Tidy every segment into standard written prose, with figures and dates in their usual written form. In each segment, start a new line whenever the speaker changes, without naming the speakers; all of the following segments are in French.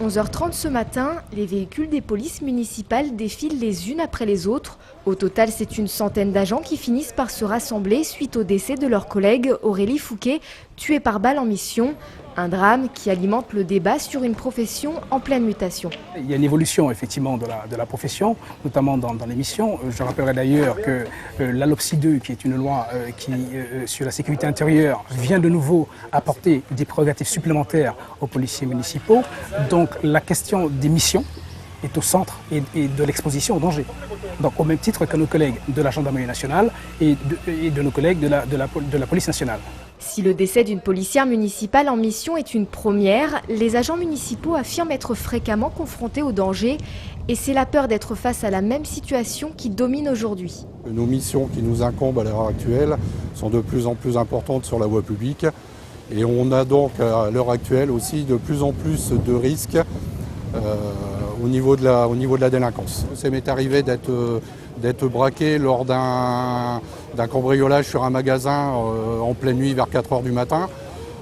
11h30 ce matin, les véhicules des polices municipales défilent les unes après les autres. Au total, c'est une centaine d'agents qui finissent par se rassembler suite au décès de leur collègue Aurélie Fouquet, tuée par balle en mission. Un drame qui alimente le débat sur une profession en pleine mutation.
Il y a une évolution effectivement de la profession, notamment dans les missions. Je rappellerai d'ailleurs que la LOPSI 2, qui est une loi sur la sécurité intérieure, vient de nouveau apporter des prérogatives supplémentaires aux policiers municipaux. Donc la question des missions est au centre et de l'exposition au danger. Donc au même titre que nos collègues de la gendarmerie nationale et de nos collègues de la police nationale.
Si le décès d'une policière municipale en mission est une première, les agents municipaux affirment être fréquemment confrontés au danger et c'est la peur d'être face à la même situation qui domine aujourd'hui.
Nos missions qui nous incombent à l'heure actuelle sont de plus en plus importantes sur la voie publique et on a donc à l'heure actuelle aussi de plus en plus de risques au niveau de la délinquance. Ça m'est arrivé d'être braqué lors d'un cambriolage sur un magasin en pleine nuit vers 4 h du matin.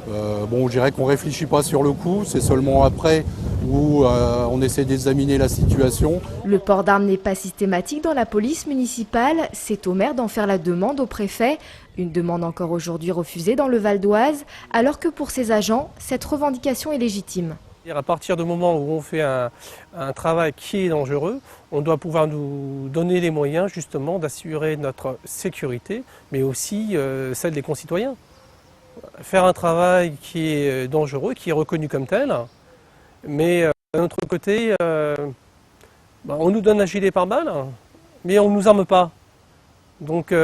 Je dirais qu'on ne réfléchit pas sur le coup, c'est seulement après où on essaie d'examiner la situation.
Le port d'armes n'est pas systématique dans la police municipale, c'est au maire d'en faire la demande au préfet. Une demande encore aujourd'hui refusée dans le Val d'Oise, alors que pour ces agents, cette revendication est légitime.
À partir du moment où on fait un travail qui est dangereux, on doit pouvoir nous donner les moyens justement d'assurer notre sécurité, mais aussi celle des concitoyens. Faire un travail qui est dangereux, qui est reconnu comme tel, mais d'un autre côté, on nous un gilet pare-balles, mais on ne nous arme pas. Donc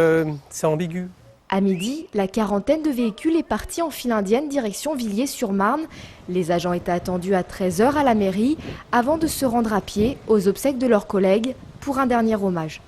c'est ambigu.
À midi, la quarantaine de véhicules est partie en file indienne direction Villiers-sur-Marne. Les agents étaient attendus à 13 h à la mairie avant de se rendre à pied aux obsèques de leurs collègues pour un dernier hommage.